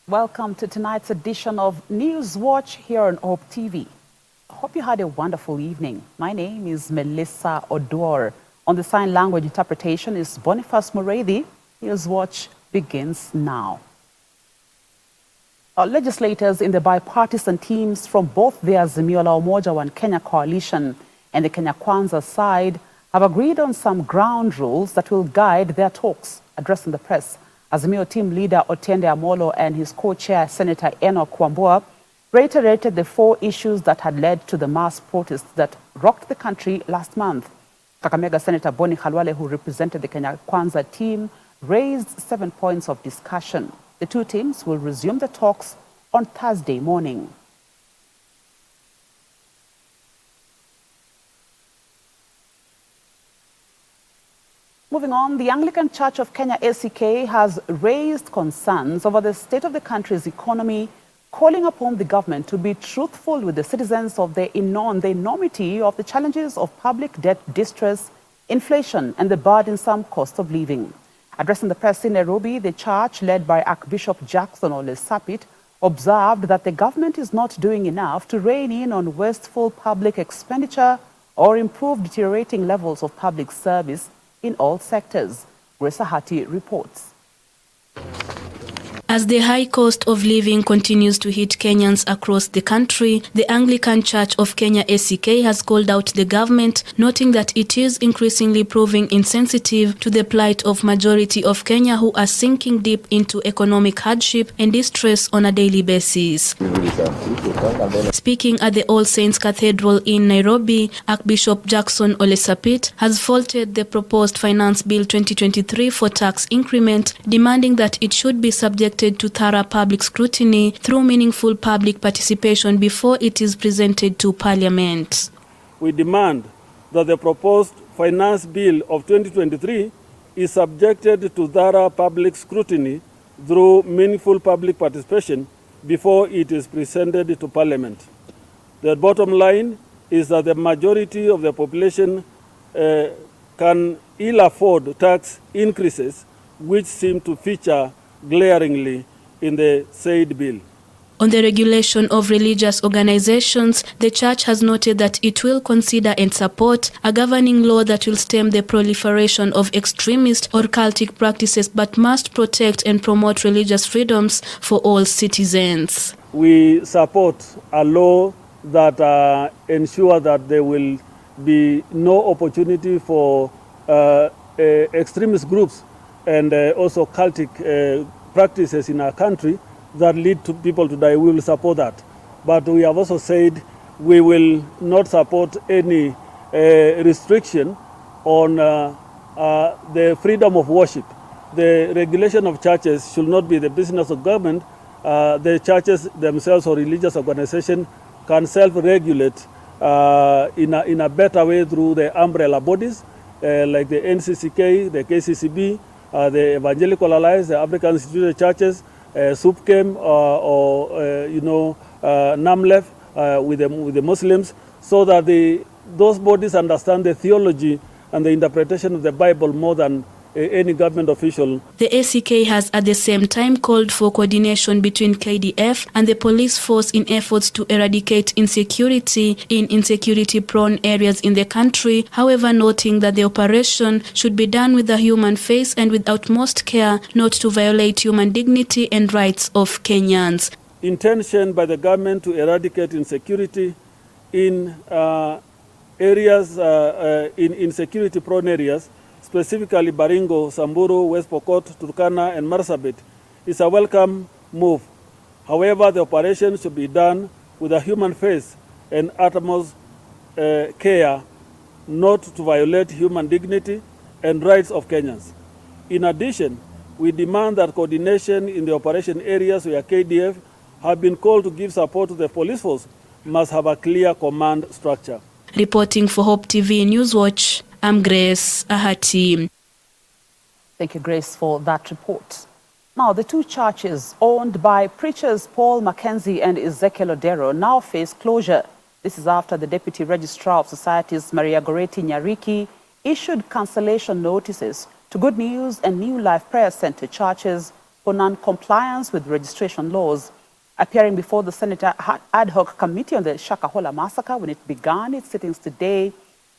Welcome to tonight's edition of Newswatch here on Hope TV. I hope you had a wonderful evening. My name is Melissa Odor. On the sign language interpretation is Boniface Muredi. Newswatch begins now. Our legislators in the bipartisan teams from both the Azimio Umoja and Kenya Coalition and the Kenya Kwanza side have agreed on some ground rules that will guide their talks. Addressing the press, Azimio team leader Otiende Amolo and his co-chair Senator Enoch Wambua reiterated the 4 issues that had led to the mass protests that rocked the country last month. Kakamega Senator Boni Khalwale, who represented the Kenya Kwanza team, raised 7 points of discussion. The 2 teams will resume the talks on Thursday morning. Moving on, the Anglican Church of Kenya ACK has raised concerns over the state of the country's economy, calling upon the government to be truthful with the citizens of the enormity of the challenges of public debt distress, inflation, and the burdensome cost of living. Addressing the press in Nairobi, the church, led by Archbishop Jackson Olesapit, observed that the government is not doing enough to rein in on wasteful public expenditure or improve deteriorating levels of public service in all sectors. Grace Ahati reports. As the high cost of living continues to hit Kenyans across the country, the Anglican Church of Kenya ACK has called out the government, noting that it is increasingly proving insensitive to the plight of majority of Kenya who are sinking deep into economic hardship and distress on a daily basis. Speaking at the All Saints Cathedral in Nairobi, Archbishop Jackson Olesapit has faulted the proposed Finance Bill 2023 for tax increment, demanding that it should be subjected to thorough public scrutiny through meaningful public participation before it is presented to Parliament. We demand that the proposed Finance Bill of 2023 is subjected to thorough public scrutiny through meaningful public participation before it is presented to Parliament. The bottom line is that the majority of the population can ill afford tax increases, which seem to feature glaringly in the said bill. On the regulation of religious organizations, the church has noted that it will consider and support a governing law that will stem the proliferation of extremist or cultic practices but must protect and promote religious freedoms for all citizens. We support a law that ensures that there will be no opportunity for extremist groups and also cultic practices in our country that lead to people to die. We will support that. But we have also said we will not support any restriction on the freedom of worship. The regulation of churches should not be the business of government. The churches themselves or religious organizations can self-regulate in a better way through the umbrella bodies like the NCCK, the KCCB, the Evangelical Alliance, the African Institutional Churches, SUPKEM, or NAMLEF with the Muslims, so that those bodies understand the theology and the interpretation of the Bible more than any government official. The ACK has at the same time called for coordination between KDF and the police force in efforts to eradicate insecurity in insecurity-prone areas in the country, however noting that the operation should be done with a human face and with utmost care not to violate human dignity and rights of Kenyans. Intention by the government to eradicate insecurity in areas, in insecurity-prone areas, specifically Baringo, Samburu, West Pokot, Turkana, and Marsabit, is a welcome move. However, the operation should be done with a human face and utmost care not to violate human dignity and rights of Kenyans. In addition, we demand that coordination in the operation areas where KDF have been called to give support to the police force must have a clear command structure. Reporting for Hope TV Newswatch, I'm Grace Ahati. Thank you, Grace, for that report. Now, the 2 churches owned by preachers Paul Mackenzie and Ezekiel Odero now face closure. This is after the Deputy Registrar of Societies, Maria Goretti Nyariki, issued cancellation notices to Good News and New Life Prayer Center churches for non-compliance with registration laws. Appearing before the Senate ad hoc committee on the Shakahola massacre when it began its sittings today,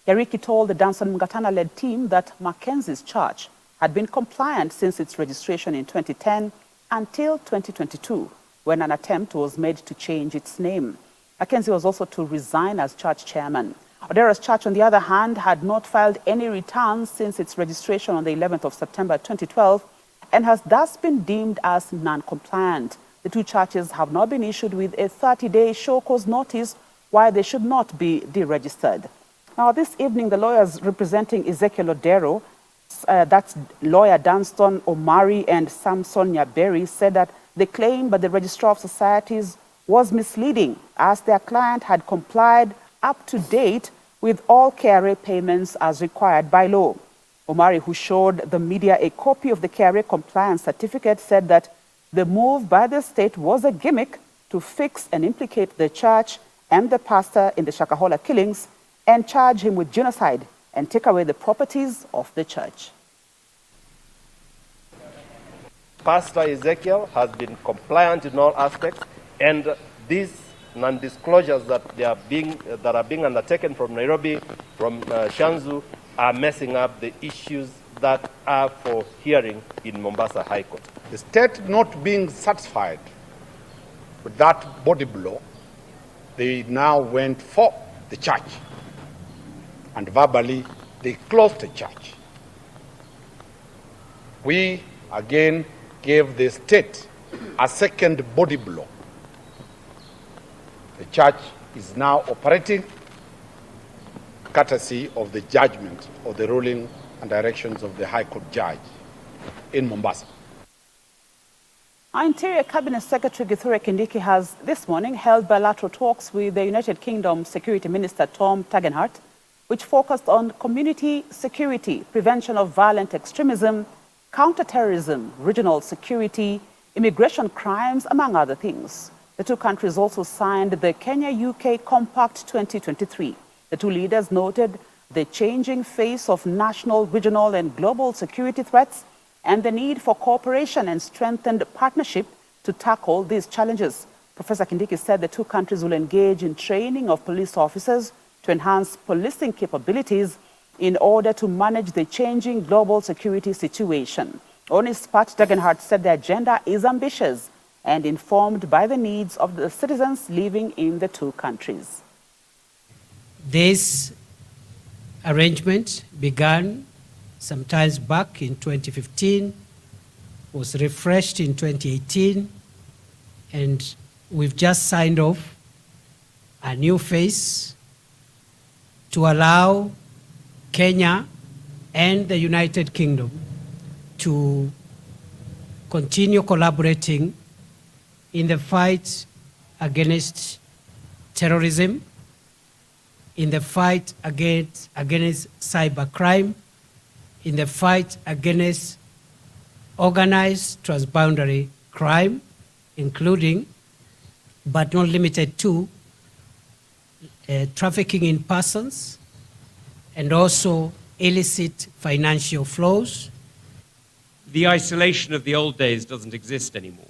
Yariki told the Danson Mngatana-led team that Mackenzie's church had been compliant since its registration in 2010 until 2022, when an attempt was made to change its name. Mackenzie was also to resign as church chairman. Odera's church, on the other hand, had not filed any returns since its registration on the 11th of September 2012 and has thus been deemed as non-compliant. The two churches have now been issued with a 30-day show cause notice why they should not be deregistered. Now, this evening, the lawyers representing Ezekiel Odero, that's lawyer Dunston Omari and Samson Nyaberi, said that the claim by the Registrar of Societies was misleading as their client had complied up to date with all KRA payments as required by law. Omari, who showed the media a copy of the KRA compliance certificate, said that the move by the state was a gimmick to fix and implicate the church and the pastor in the Shakahola killings and charge him with genocide and take away the properties of the church. Pastor Ezekiel has been compliant in all aspects, and these non-disclosures that are being undertaken from Nairobi, from Shanzu, are messing up the issues that are for hearing in Mombasa High Court. The state not being satisfied with that body blow, they now went for the church, and verbally they closed the church. We again gave the state a second body blow. The church is now operating courtesy of the judgment or the ruling and directions of the High Court judge in Mombasa. Our Interior Cabinet Secretary Githure Kindiki has this morning held bilateral talks with the United Kingdom Security Minister Tom Tagenhart, which focused on community security, prevention of violent extremism, counterterrorism, regional security, immigration crimes, among other things. The two countries also signed the Kenya-UK Compact 2023. The two leaders noted the changing face of national, regional, and global security threats and the need for cooperation and strengthened partnership to tackle these challenges. Professor Kindiki said the two countries will engage in training of police officers to enhance policing capabilities in order to manage the changing global security situation. On his part, Dagenhart said the agenda is ambitious and informed by the needs of the citizens living in the two countries. This arrangement began sometimes back in 2015, was refreshed in 2018, and we've just signed off a new phase to allow Kenya and the United Kingdom to continue collaborating in the fight against terrorism, in the fight against cybercrime, in the fight against organized transboundary crime, including, but not limited to, trafficking in persons, and also illicit financial flows. The isolation of the old days doesn't exist anymore.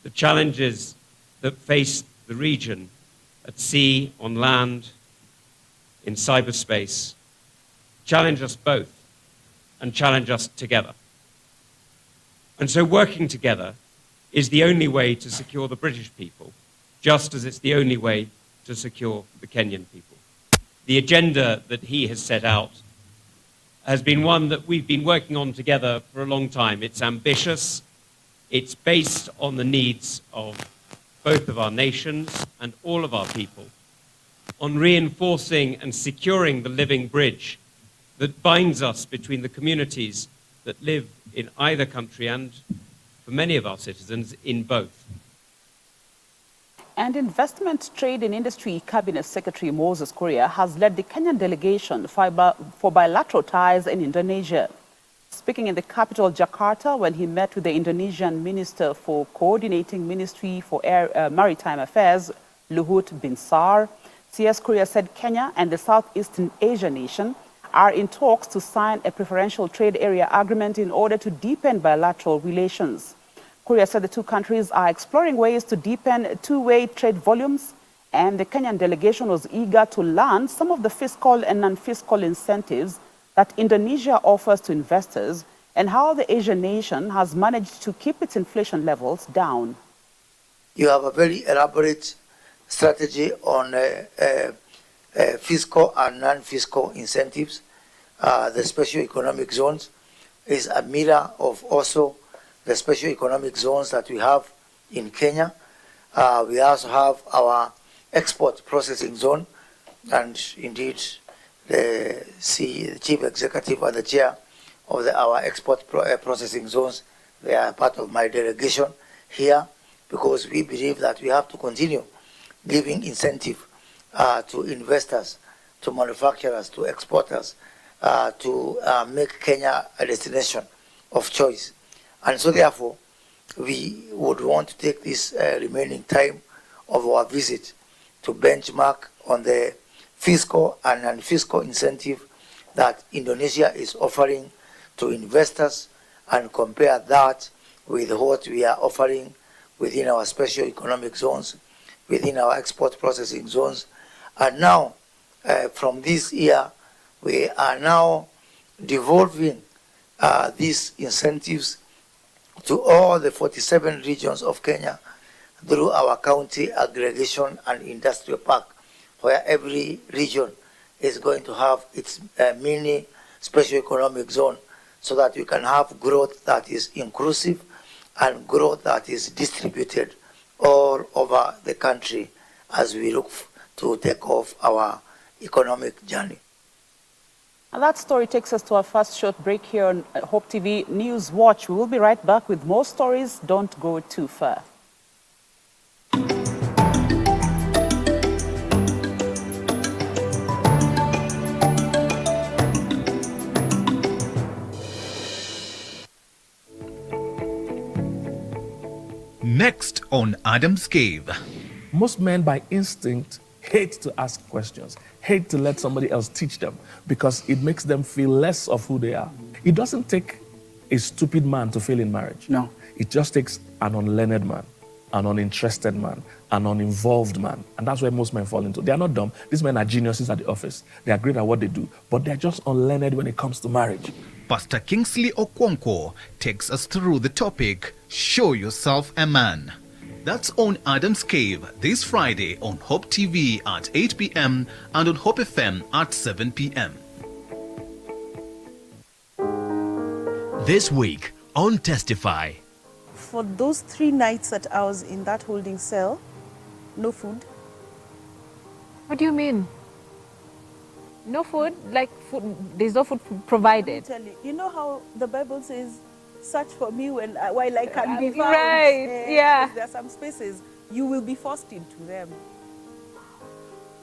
The challenges that face the region at sea, on land, in cyberspace, challenge us both and challenge us together. And so working together is the only way to secure the British people, just as it's the only way to secure the Kenyan people. The agenda that he has set out has been one that we've been working on together for a long time. It's ambitious, it's based on the needs of both of our nations and all of our people, on reinforcing and securing the living bridge that binds us between the communities that live in either country and, for many of our citizens, in both. And Investment, Trade and Industry Cabinet Secretary Moses Kuria has led the Kenyan delegation for bilateral ties in Indonesia. Speaking in the capital, Jakarta, when he met with the Indonesian Minister for Coordinating Ministry for Maritime Affairs, Luhut Binsar, CS Kuria said Kenya and the Southeastern Asia nation are in talks to sign a preferential trade area agreement in order to deepen bilateral relations. Kuria said the two countries are exploring ways to deepen two-way trade volumes, and the Kenyan delegation was eager to learn some of the fiscal and non-fiscal incentives that Indonesia offers to investors and how the Asian nation has managed to keep its inflation levels down. You have a very elaborate strategy on fiscal and non-fiscal incentives. The special economic zones is a mirror of also the special economic zones that we have in Kenya. We also have our export processing zone, and indeed the chief executive and the chair of our export processing zones, they are part of my delegation here, because we believe that we have to continue giving incentive to investors, to manufacturers, to exporters, to make Kenya a destination of choice. And so therefore, we would want to take this remaining time of our visit to benchmark on the fiscal and non-fiscal incentive that Indonesia is offering to investors and compare that with what we are offering within our special economic zones, within our export processing zones. And now, from this year, we are now devolving these incentives to all the 47 regions of Kenya through our county aggregation and industrial park, where every region is going to have its mini special economic zone, so that we can have growth that is inclusive and growth that is distributed all over the country as we look to take off our economic journey. And that story takes us to our first short break here on Hope TV Newswatch. We will be right back with more stories. Don't go too far. Next on Adam's Cave. Most men by instinct hate to ask questions, hate to let somebody else teach them, because it makes them feel less of who they are. It doesn't take a stupid man to fail in marriage. No. It just takes an unlearned man, an uninterested man, an uninvolved man. And that's where most men fall into. They are not dumb. These men are geniuses at the office. They are great at what they do, but they're just unlearned when it comes to marriage. Pastor Kingsley Okonkwo takes us through the topic, Show Yourself a Man. That's on Adam's Cave this Friday on Hope TV at 8 p.m. and on Hope FM at 7 p.m. This week on Testify. For those 3 nights that I was in that holding cell, no food. What do you mean? No food? Like food, there's no food provided? Tell you know how the Bible says, search for me while I can be found. Right, yeah. There are some spaces you will be forced into them.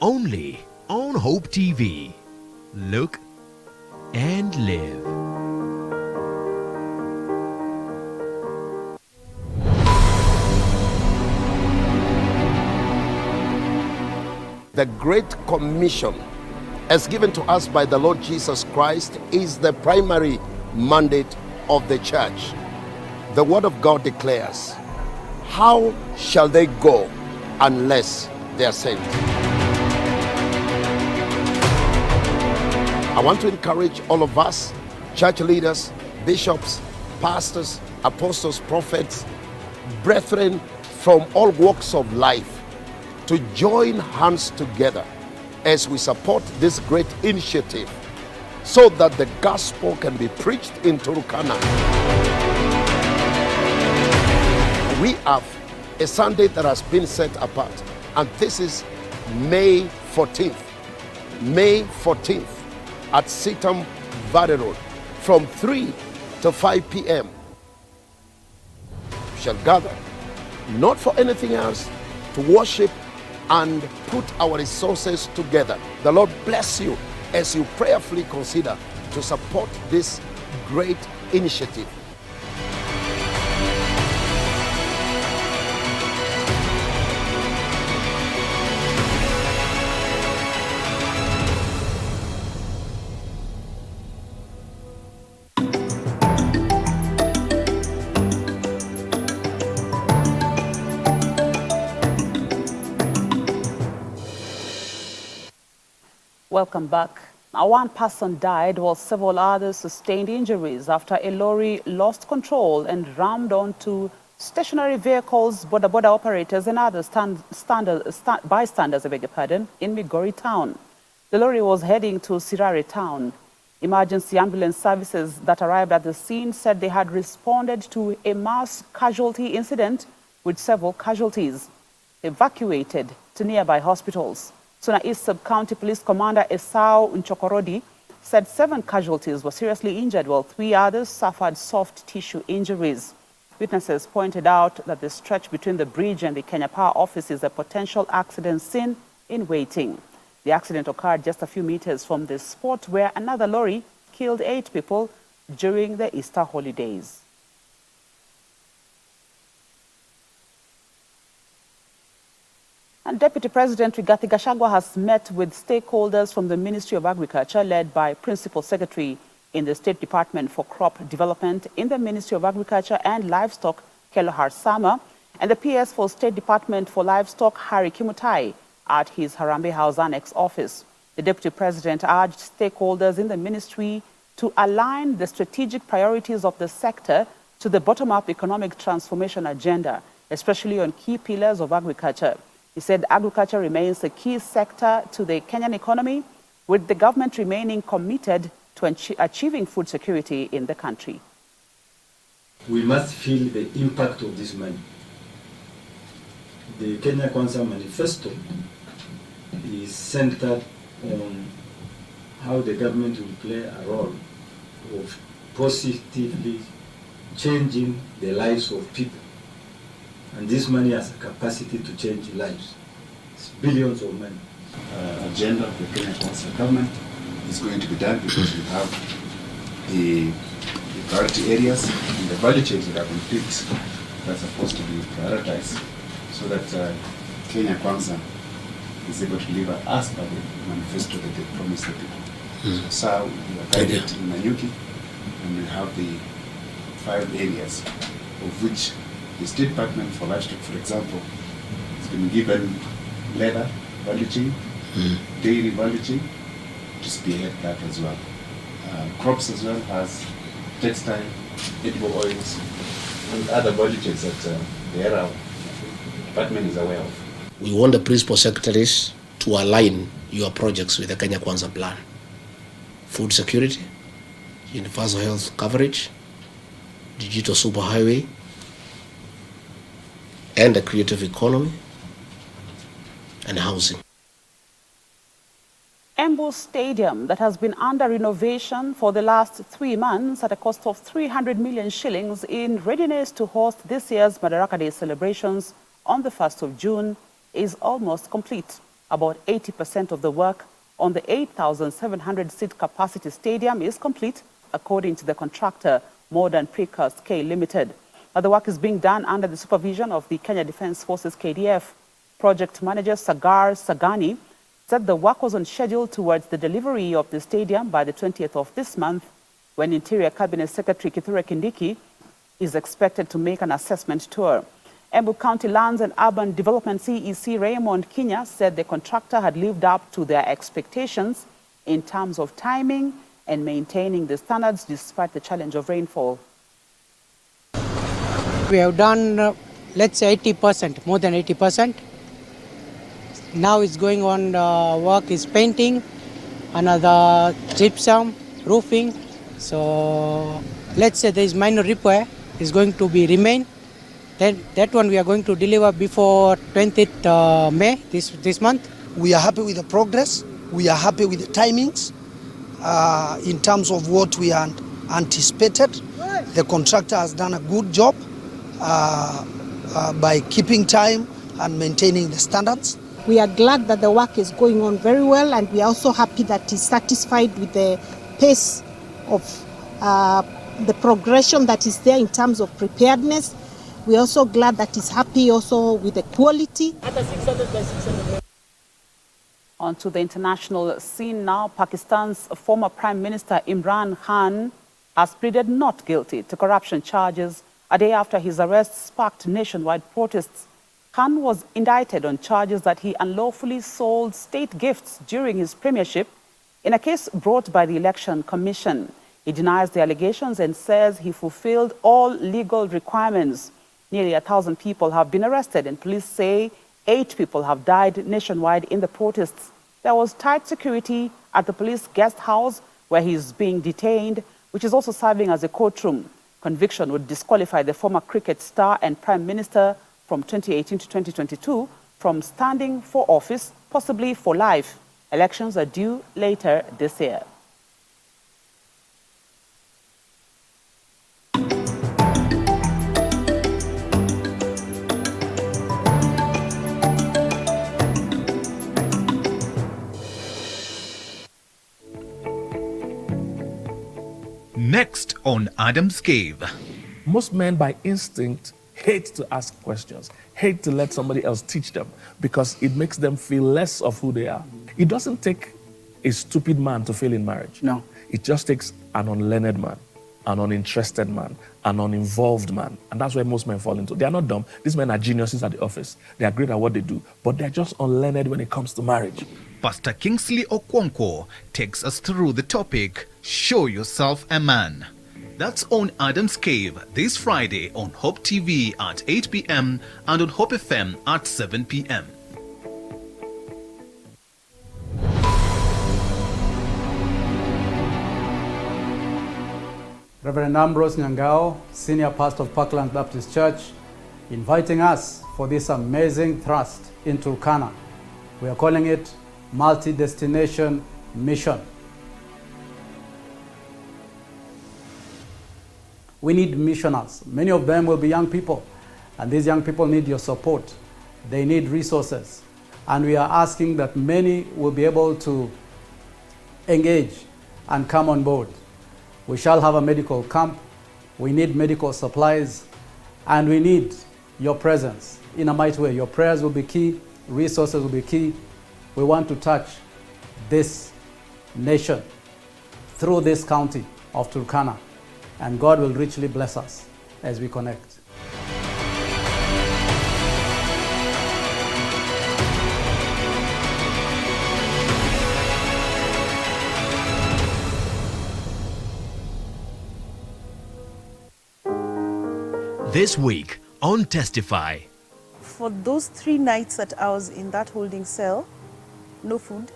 Only on Hope TV. Look and live. The Great Commission, as given to us by the Lord Jesus Christ, is the primary mandate of the church. The Word of God declares, how shall they go unless they are sent? I want to encourage all of us, church leaders, bishops, pastors, apostles, prophets, brethren from all walks of life, to join hands together as we support this great initiative, so that the gospel can be preached in Turkana. We have a Sunday that has been set apart, and this is May 14th. May 14th at Sitam Valley Road from 3 to 5 p.m. We shall gather, not for anything else, to worship and put our resources together. The Lord bless you as you prayerfully consider to support this great initiative. Welcome back. Now, one person died while several others sustained injuries after a lorry lost control and rammed onto stationary vehicles, border operators and other bystanders, in Migori town. The lorry was heading to Sirare town. Emergency ambulance services that arrived at the scene said they had responded to a mass casualty incident with several casualties evacuated to nearby hospitals. Suna East Sub-County Police Commander Esau Nchokorodi said 7 casualties were seriously injured while 3 others suffered soft tissue injuries. Witnesses pointed out that the stretch between the bridge and the Kenya Power office is a potential accident scene in waiting. The accident occurred just a few meters from the spot where another lorry killed 8 people during the Easter holidays. And Deputy President Rigathi Gachagua has met with stakeholders from the Ministry of Agriculture, led by Principal Secretary in the State Department for Crop Development in the Ministry of Agriculture and Livestock, Kelohar Sama, and the PS for State Department for Livestock, Harry Kimutai, at his Harambee House Annex office. The Deputy President urged stakeholders in the ministry to align the strategic priorities of the sector to the bottom-up economic transformation agenda, especially on key pillars of agriculture. He said agriculture remains a key sector to the Kenyan economy, with the government remaining committed to achieving food security in the country. We must feel the impact of this money. The Kenya Kwanza manifesto is centered on how the government will play a role of positively changing the lives of people. And this money has a capacity to change lives. It's billions of money. Agenda of the Kenya Kwanza government is going to be done because we have the priority areas and the value chains that have been picked that's supposed to be prioritized so that Kenya Kwanza is able to deliver as per the manifesto that they promised the people. So we are guided in Nanyuki, and we have the 5 areas of which the State Department for Livestock, for example, has been given leather value chain, dairy value chain, to spearhead that as well. Crops as well as textile, edible oils, and other value chains that the area department is aware of. We want the principal secretaries to align your projects with the Kenya Kwanza plan. Food security, universal health coverage, digital superhighway, and the creative economy, and housing. Embu Stadium, that has been under renovation for the last 3 months at a cost of 300 million shillings, in readiness to host this year's Madaraka Day celebrations on the 1st of June, is almost complete. About 80% of the work on the 8,700-seat capacity stadium is complete, according to the contractor, Modern Precast K Limited. The work is being done under the supervision of the Kenya Defence Forces KDF. Project manager Sagar Sagani said the work was on schedule towards the delivery of the stadium by the 20th of this month, when Interior Cabinet Secretary Kithure Kindiki is expected to make an assessment tour. Embu County Lands and Urban Development CEC Raymond Kinya said the contractor had lived up to their expectations in terms of timing and maintaining the standards despite the challenge of rainfall. We have done, let's say 80%, more than 80%. Now it's going on, work is painting, another gypsum, roofing. So let's say there is minor repair is going to be remain. Then that one we are going to deliver before 20th May this month. We are happy with the progress. We are happy with the timings in terms of what we anticipated. The contractor has done a good job by keeping time and maintaining the standards. We are glad that the work is going on very well, and we are also happy that he's satisfied with the pace of the progression that is there in terms of preparedness. We are also glad that he's happy also with the quality. On to the international scene now. Pakistan's former Prime Minister Imran Khan has pleaded not guilty to corruption charges a day after his arrest sparked nationwide protests. Khan was indicted on charges that he unlawfully sold state gifts during his premiership In a case brought by the Election Commission, he denies the allegations and says he fulfilled all legal requirements. Nearly 1,000 people have been arrested, and police say 8 people have died nationwide in the protests. There was tight security at the police guest house where he is being detained, which is also serving as a courtroom. Conviction would disqualify the former cricket star and prime minister from 2018 to 2022 from standing for office, possibly for life. Elections are due later this year. Next on Adam's Cave. Most men by instinct hate to ask questions, hate to let somebody else teach them because it makes them feel less of who they are. It doesn't take a stupid man to fail in marriage. No. It just takes an unlearned man, an uninterested man, an uninvolved man. And that's where most men fall into. They are not dumb. These men are geniuses at the office. They are great at what they do, but they're just unlearned when it comes to marriage. Pastor Kingsley Okonkwo takes us through the topic, Show Yourself a Man. That's on Adam's Cave this Friday on Hope TV at 8 p.m. and on Hope FM at 7 p.m. Reverend Ambrose Nyangao, Senior Pastor of Parkland Baptist Church, inviting us for this amazing thrust into Turkana. We are calling it Multi-Destination Mission. We need missioners. Many of them will be young people, and these young people need your support. They need resources. And we are asking that many will be able to engage and come on board. We shall have a medical camp. We need medical supplies, and we need your presence in a mighty way. Your prayers will be key. Resources will be key. We want to touch this nation through this county of Turkana, and God will richly bless us as we connect. This week on Testify. For those 3 nights that I was in that holding cell, no food.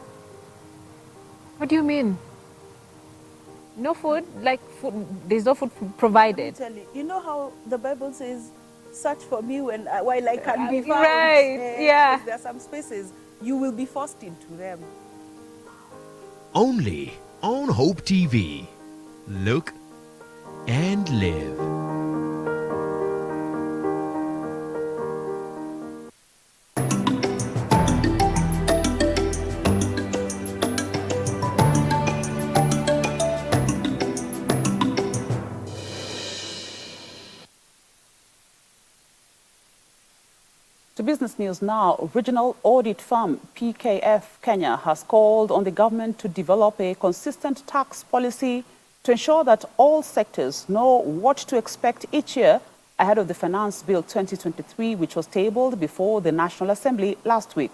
What do you mean? No food? Like food, there's no food provided? You know how the Bible says, search for me while I can be found. Right, yeah. There are some spaces you will be forced into them. Only on Hope TV. Look and live. To business news now, regional audit firm PKF Kenya has called on the government to develop a consistent tax policy to ensure that all sectors know what to expect each year ahead of the Finance Bill 2023, which was tabled before the National Assembly last week.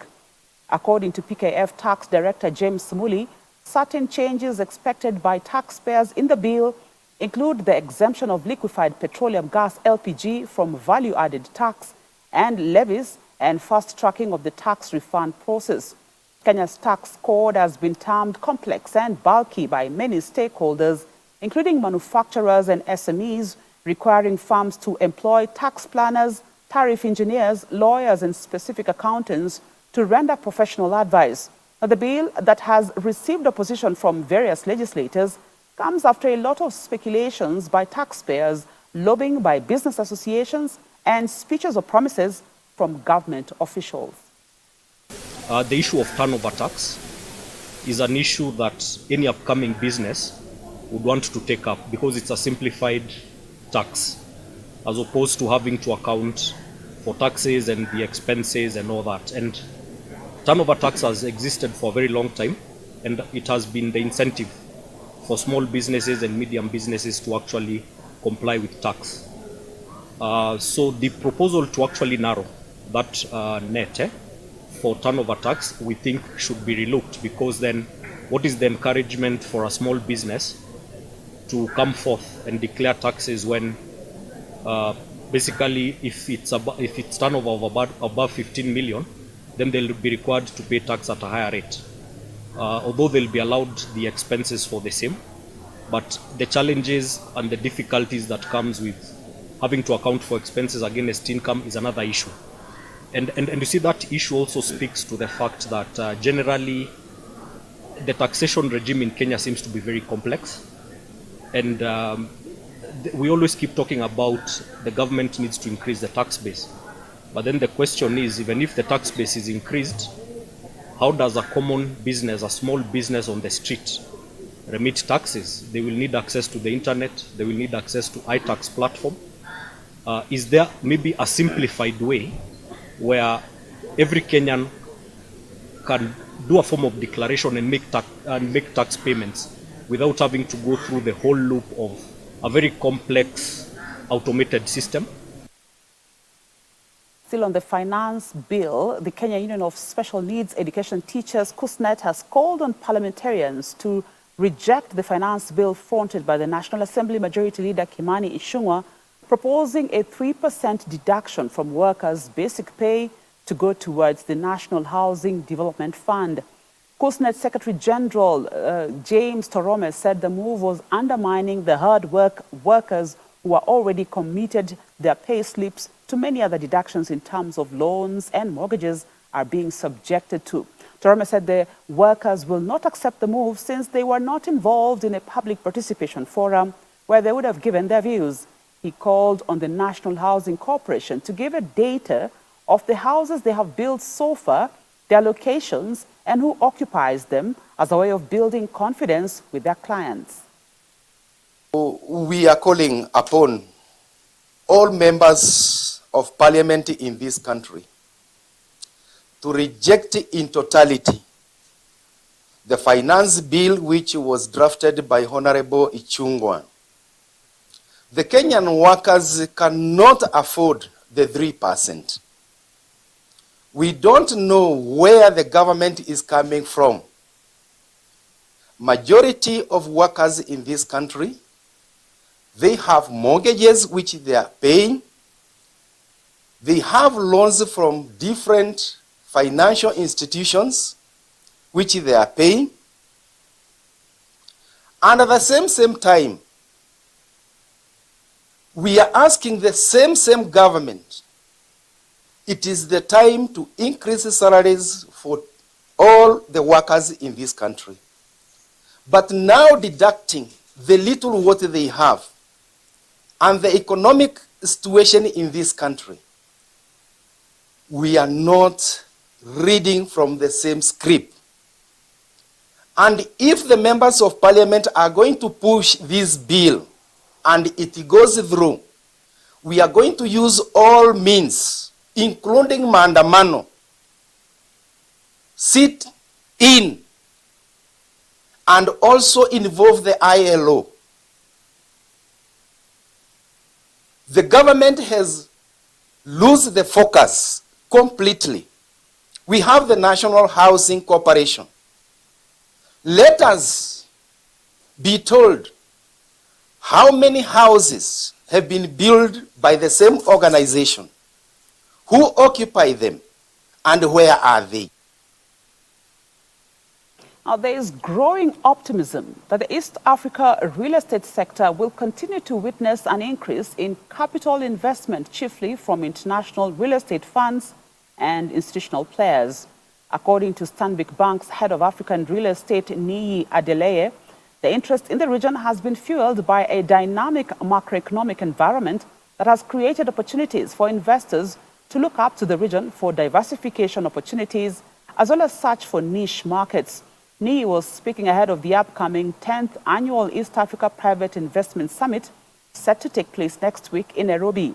According to PKF Tax Director James Muli, certain changes expected by taxpayers in the bill include the exemption of liquefied petroleum gas LPG from value-added tax and levies, and fast-tracking of the tax refund process. Kenya's tax code has been termed complex and bulky by many stakeholders, including manufacturers and SMEs, requiring firms to employ tax planners, tariff engineers, lawyers, and specific accountants to render professional advice. Now, the bill that has received opposition from various legislators comes after a lot of speculations by taxpayers, lobbying by business associations, and speeches or promises from government officials. The issue of turnover tax is an issue that any upcoming business would want to take up because it's a simplified tax, as opposed to having to account for taxes and the expenses and all that. And turnover tax has existed for a very long time, and it has been the incentive for small businesses and medium businesses to actually comply with tax. So the proposal to actually narrow that net for turnover tax, we think should be relooked, because then what is the encouragement for a small business to come forth and declare taxes when basically if it's turnover of above 15 million, then they'll be required to pay tax at a higher rate. Although they'll be allowed the expenses for the same, but the challenges and the difficulties that comes with having to account for expenses against income is another issue. And you see that issue also speaks to the fact that generally the taxation regime in Kenya seems to be very complex. And we always keep talking about the government needs to increase the tax base. But then the question is, even if the tax base is increased, how does a common business, a small business on the street, remit taxes? They will need access to the internet. They will need access to iTax platform. Is there maybe a simplified way where every Kenyan can do a form of declaration and make tax payments without having to go through the whole loop of a very complex automated system? Still on the finance bill, the Kenya Union of Special Needs Education Teachers, KUSNET, has called on parliamentarians to reject the finance bill fronted by the National Assembly Majority Leader Kimani Ichung'wah, proposing a 3% deduction from workers' basic pay to go towards the National Housing Development Fund. KUSNET Secretary General James Torome said the move was undermining the hard workers who are already committed their pay slips to many other deductions in terms of loans and mortgages are being subjected to. Torome said the workers will not accept the move since they were not involved in a public participation forum where they would have given their views. He called on the National Housing Corporation to give a data of the houses they have built so far, their locations, and who occupies them as a way of building confidence with their clients. We are calling upon all members of parliament in this country to reject in totality the finance bill which was drafted by Honorable Ichung'wah. The Kenyan workers cannot afford the 3%. We don't know where the government is coming from. Majority of workers in this country, they have mortgages which they are paying. They have loans from different financial institutions which they are paying. And at the same time, we are asking the same government, it is the time to increase salaries for all the workers in this country. But now deducting the little what they have and the economic situation in this country, we are not reading from the same script. And if the members of parliament are going to push this bill and it goes through, we are going to use all means, including maandamano, sit in, and also involve the ILO. The government has lost the focus completely. We have the National Housing Corporation. Let us be told how many houses have been built by the same organization, who occupy them, and where are they? Now, there is growing optimism that the East Africa real estate sector will continue to witness an increase in capital investment, chiefly from international real estate funds and institutional players. According to Stanbic Bank's head of African real estate, Niyi Adeleye, the interest in the region has been fueled by a dynamic macroeconomic environment that has created opportunities for investors to look up to the region for diversification opportunities, as well as search for niche markets. Niyi was speaking ahead of the upcoming 10th Annual East Africa Private Investment Summit, set to take place next week in Nairobi.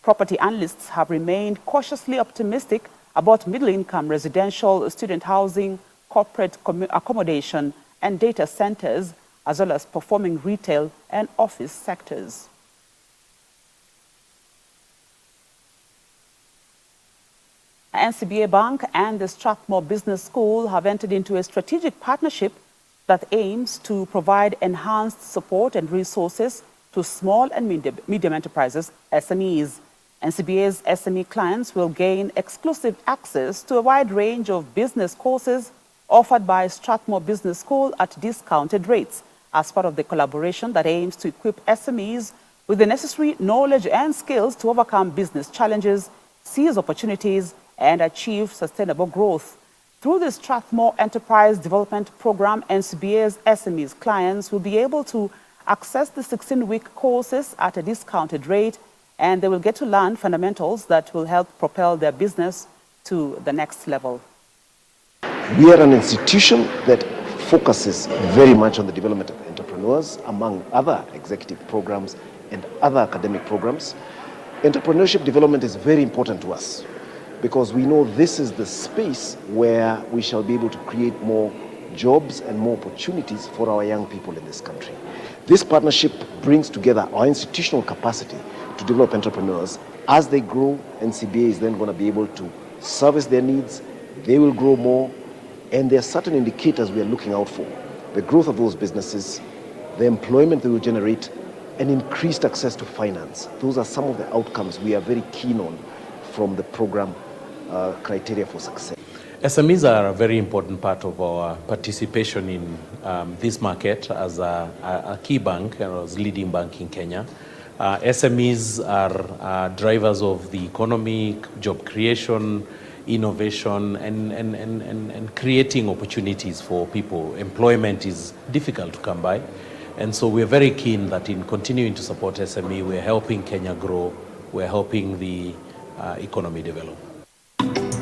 Property analysts have remained cautiously optimistic about middle-income residential, student housing, corporate accommodation, and data centers, as well as performing retail and office sectors. NCBA Bank and the Strathmore Business School have entered into a strategic partnership that aims to provide enhanced support and resources to small and medium enterprises, SMEs. NCBA's SME clients will gain exclusive access to a wide range of business courses offered by Strathmore Business School at discounted rates as part of the collaboration that aims to equip SMEs with the necessary knowledge and skills to overcome business challenges, seize opportunities, and achieve sustainable growth. Through the Strathmore Enterprise Development Program, NCBA's SMEs clients will be able to access the 16-week courses at a discounted rate, and they will get to learn fundamentals that will help propel their business to the next level. We are an institution that focuses very much on the development of entrepreneurs, among other executive programs and other academic programs. Entrepreneurship development is very important to us because we know this is the space where we shall be able to create more jobs and more opportunities for our young people in this country. This partnership brings together our institutional capacity to develop entrepreneurs. As they grow, NCBA is then going to be able to service their needs. They will grow more, and there are certain indicators we are looking out for. The growth of those businesses, the employment they will generate, and increased access to finance. Those are some of the outcomes we are very keen on from the program criteria for success. SMEs are a very important part of our participation in this market as a key bank, as leading bank in Kenya. SMEs are drivers of the economy, job creation, innovation, and creating opportunities for people. Employment is difficult to come by. And so we're very keen that in continuing to support SME, we're helping Kenya grow, we're helping the economy develop.